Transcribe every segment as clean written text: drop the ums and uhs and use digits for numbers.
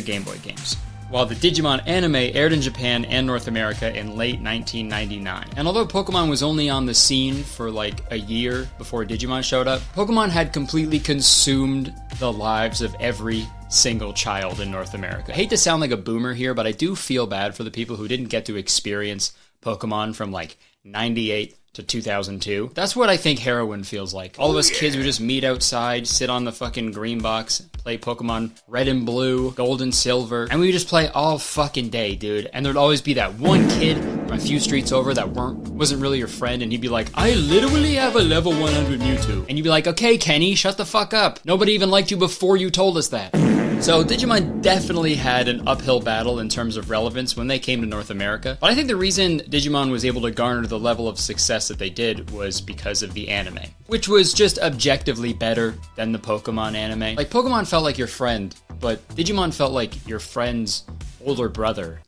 Game Boy games, while the Digimon anime aired in Japan and North America in late 1999. And although Pokemon was only on the scene for like a year before Digimon showed up, Pokemon had completely consumed the lives of every single child in North America. I hate to sound like a boomer here, but I do feel bad for the people who didn't get to experience Pokemon from like 98 to 2002. That's what I think heroin feels like. All of us kids would just meet outside, sit on the fucking green box, play Pokemon Red and Blue, Gold and Silver, and we would just play all fucking day, dude. And there'd always be that one kid from a few streets over that wasn't really your friend, and he'd be like, I literally have a level 100 Mewtwo. And you'd be like, okay, Kenny, shut the fuck up. Nobody even liked you before you told us that. So Digimon definitely had an uphill battle in terms of relevance when they came to North America. But I think the reason Digimon was able to garner the level of success that they did was because of the anime, which was just objectively better than the Pokemon anime. Like, Pokemon felt like your friend, but Digimon felt like your friend's older brother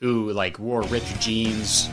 who, like, wore ripped jeans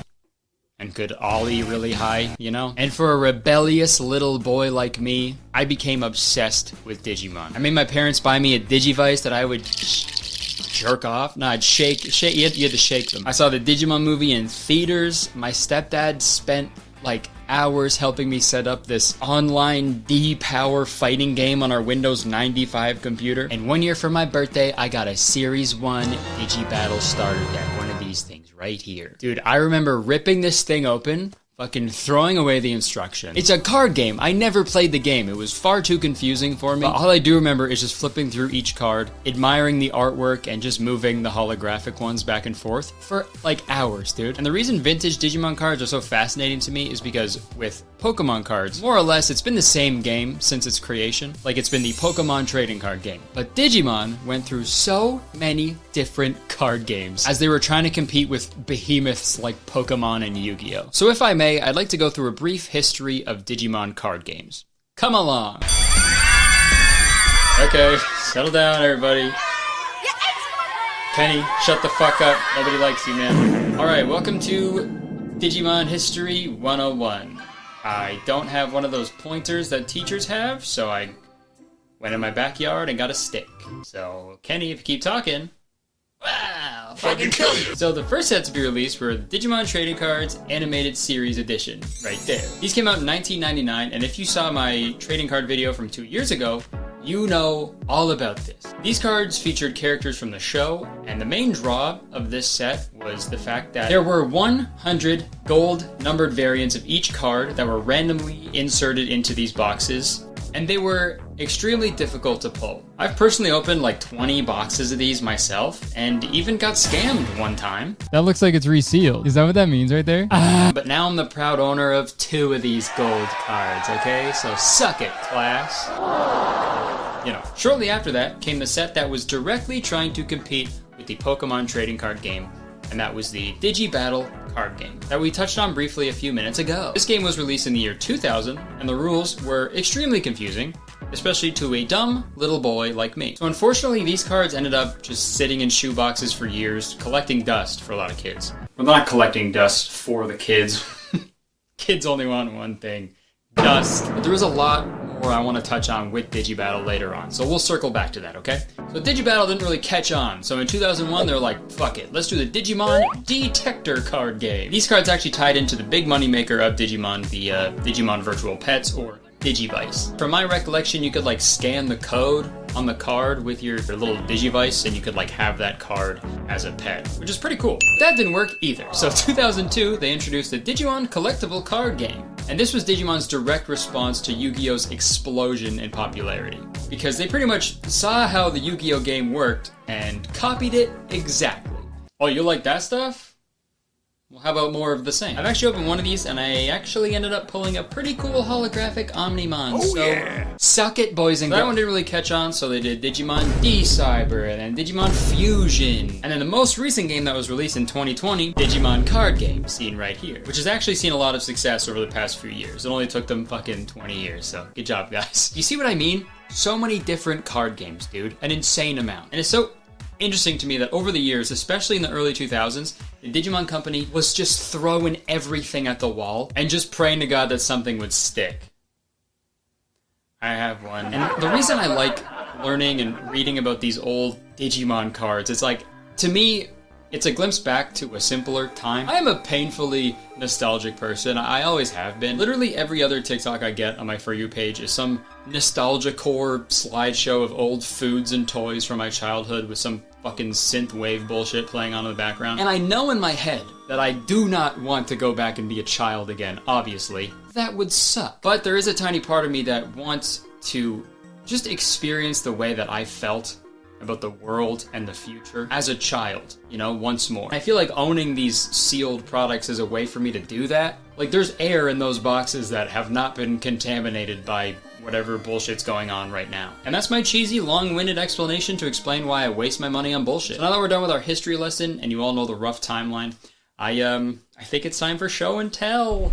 and could ollie really high, you know? And for a rebellious little boy like me, I became obsessed with Digimon. I made my parents buy me a Digivice that I would jerk off. No, I'd shake, you had to shake them. I saw the Digimon movie in theaters. My stepdad spent like hours helping me set up this online D-Power fighting game on our Windows 95 computer. And one year for my birthday, I got a Series 1 Digibattle starter deck, one of these things right here. Dude, I remember ripping this thing open, fucking throwing away the instruction. It's a card game. I never played the game. It was far too confusing for me. But all I do remember is just flipping through each card, admiring the artwork, and just moving the holographic ones back and forth for like hours, dude. And the reason vintage Digimon cards are so fascinating to me is because with Pokemon cards, more or less, it's been the same game since its creation. Like, it's been the Pokemon trading card game. But Digimon went through so many different card games as they were trying to compete with behemoths like Pokemon and Yu-Gi-Oh! So if I may, I'd like to go through a brief history of Digimon card games. Come along. Okay, settle down, everybody. Kenny, shut the fuck up. Nobody likes you, man. Alright, welcome to Digimon History 101. I don't have one of those pointers that teachers have, so I went in my backyard and got a stick. So, Kenny, if you keep talking, wow, fucking kill you. So the first set to be released were the Digimon Trading Cards Animated Series Edition, right there. These came out in 1999, and if you saw my trading card video from 2 years ago, you know all about this. These cards featured characters from the show, and the main draw of this set was the fact that there were 100 gold numbered variants of each card that were randomly inserted into these boxes, and they were extremely difficult to pull. I've personally opened like 20 boxes of these myself, and even got scammed one time. That looks like it's resealed. Is that what that means right there? But now I'm the proud owner of 2 of these gold cards, okay? So suck it, class. You know, shortly after that came the set that was directly trying to compete with the Pokemon trading card game, and that was the Digibattle card game that we touched on briefly a few minutes ago. This game was released in the year 2000, and the rules were extremely confusing, especially to a dumb little boy like me. So unfortunately, these cards ended up just sitting in shoeboxes for years, collecting dust for a lot of kids. Well, not collecting dust for the kids. Kids only want one thing. Dust. But there was a lot more I want to touch on with Digibattle later on, so we'll circle back to that, okay? So Digibattle didn't really catch on, so in 2001 they're like, fuck it, let's do the Digimon Detector card game. These cards actually tied into the big moneymaker of Digimon, the Digimon Virtual Pets, or Digivice. From my recollection, you could like scan the code on the card with your little Digivice, and you could like have that card as a pet, which is pretty cool. That didn't work either. So 2002, they introduced the Digimon Collectible Card Game. And this was Digimon's direct response to Yu-Gi-Oh's explosion in popularity, because they pretty much saw how the Yu-Gi-Oh game worked and copied it exactly. Oh, you like that stuff? Well, how about more of the same? I've actually opened one of these, and I actually ended up pulling a pretty cool holographic Omnimon. Oh, so, yeah. Suck it, boys and girls. That one didn't really catch on, so they did Digimon D-Cyber, and then Digimon Fusion. And then the most recent game that was released in 2020, Digimon Card Game, seen right here, which has actually seen a lot of success over the past few years. It only took them fucking 20 years, so good job, guys. You see what I mean? So many different card games, dude. An insane amount. And it's so interesting to me that over the years, especially in the early 2000s, the Digimon company was just throwing everything at the wall and just praying to God that something would stick. I have one. And the reason I like learning and reading about these old Digimon cards. It's like, to me, it's a glimpse back to a simpler time. I am a painfully nostalgic person. I always have been. Literally every other TikTok I get on my For You page is some nostalgia-core slideshow of old foods and toys from my childhood with some fucking synth wave bullshit playing on in the background. And I know in my head that I do not want to go back and be a child again, obviously. That would suck. But there is a tiny part of me that wants to just experience the way that I felt about the world and the future as a child, you know, once more. I feel like owning these sealed products is a way for me to do that. Like, there's air in those boxes that have not been contaminated by whatever bullshit's going on right now. And that's my cheesy, long-winded explanation to explain why I waste my money on bullshit. So now that we're done with our history lesson, and you all know the rough timeline, I think it's time for show and tell.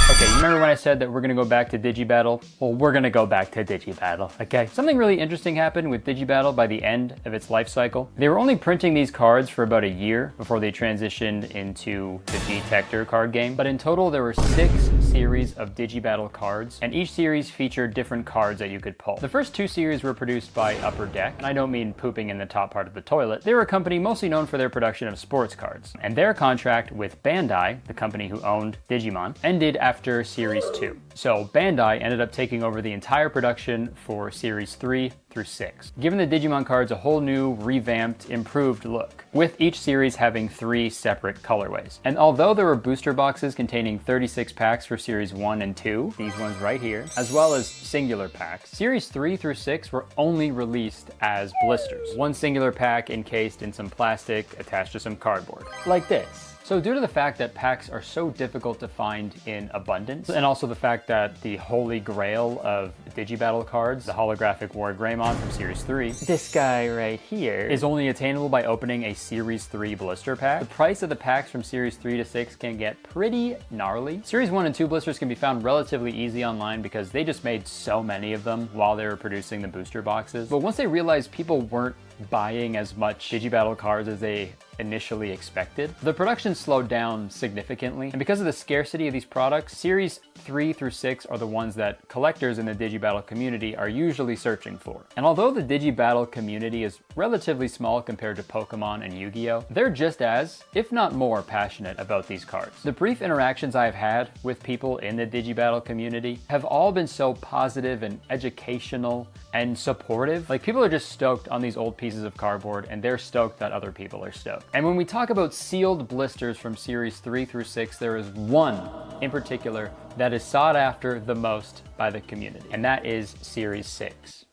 Okay, you remember when I said that we're gonna go back to Digibattle? Well, we're gonna go back to Digibattle, okay? Something really interesting happened with Digibattle by the end of its life cycle. They were only printing these cards for about a year before they transitioned into the Detector card game. But in total, there were 6 series of Digibattle cards, and each series featured different cards that you could pull. The first 2 series were produced by Upper Deck, and I don't mean pooping in the top part of the toilet. They were a company mostly known for their production of sports cards. And their contract with Bandai, the company who owned Digimon, ended after Series 2. So Bandai ended up taking over the entire production for Series 3 through 6, giving the Digimon cards a whole new, revamped, improved look, with each series having 3 separate colorways. And although there were booster boxes containing 36 packs for Series 1 and 2, these ones right here, as well as singular packs, Series 3 through 6 were only released as blisters. One singular pack encased in some plastic attached to some cardboard, like this. So due to the fact that packs are so difficult to find in abundance, and also the fact that the holy grail of Digibattle cards, the holographic War Greymon from Series 3, this guy right here, is only attainable by opening a Series 3 blister pack, the price of the packs from Series 3 to 6 can get pretty gnarly. Series 1 and 2 blisters can be found relatively easy online because they just made so many of them while they were producing the booster boxes. But once they realized people weren't buying as much Digibattle cards as they initially expected, the production slowed down significantly. And because of the scarcity of these products, Series 3 through 6 are the ones that collectors in the Digibattle community are usually searching for. And although the Digibattle community is relatively small compared to Pokemon and Yu-Gi-Oh!, they're just as, if not more, passionate about these cards. The brief interactions I've had with people in the Digibattle community have all been so positive and educational and supportive. Like, people are just stoked on these old pieces of cardboard, and they're stoked that other people are stoked. And when we talk about sealed blisters from Series 3 through 6, there is one in particular that is sought after the most by the community, and that is Series 6.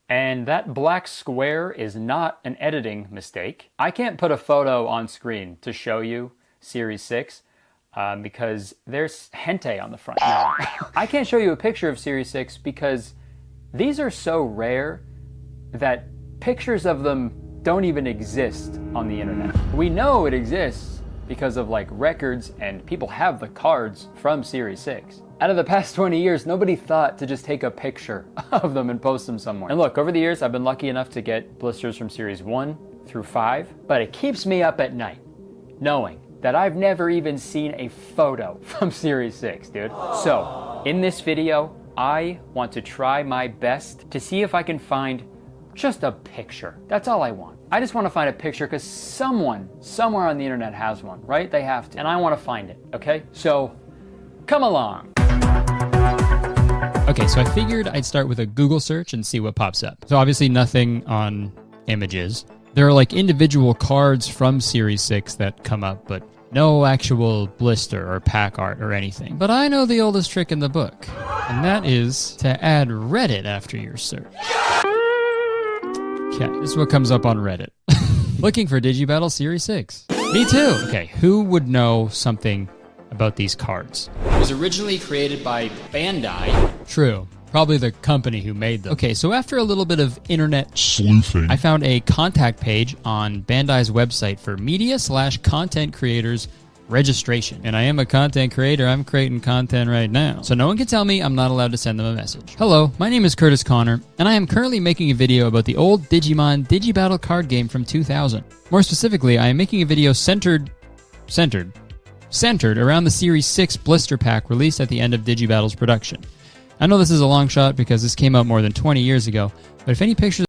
And that black square is not an editing mistake. I can't put a photo on screen to show you Series 6 because there's hentai on the front. No, I can't show you a picture of Series 6 because these are so rare that pictures of them don't even exist on the internet. We know it exists because of like records, and people have the cards from Series 6. Out of the past 20 years, nobody thought to just take a picture of them and post them somewhere. And look, over the years, I've been lucky enough to get blisters from Series 1 through 5, but it keeps me up at night knowing that I've never even seen a photo from Series 6, dude. So, in this video, I want to try my best to see if I can find just a picture. That's all I want. I just want to find a picture because someone, somewhere on the internet has one, right? They have to. And I want to find it, okay? So, come along. Okay, so I figured I'd start with a Google search and see what pops up. So obviously nothing on images. There are like individual cards from Series 6 that come up, but no actual blister or pack art or anything. But I know the oldest trick in the book, and that is to add Reddit after your search. Okay, this is what comes up on Reddit. Looking for Digibattle Series 6. Me too. Okay, who would know something about these cards? It was originally created by Bandai. True. Probably the company who made them. Okay, so after a little bit of internet sleuthing, I found a contact page on Bandai's website for media/content creators registration. And I am a content creator. I'm creating content right now. So no one can tell me I'm not allowed to send them a message. Hello, my name is Curtis Connor, and I am currently making a video about the old Digimon Digibattle card game from 2000. More specifically, I am making a video centered around the Series 6 blister pack released at the end of Digibattle's production. I know this is a long shot because this came out more than 20 years ago, but if any pictures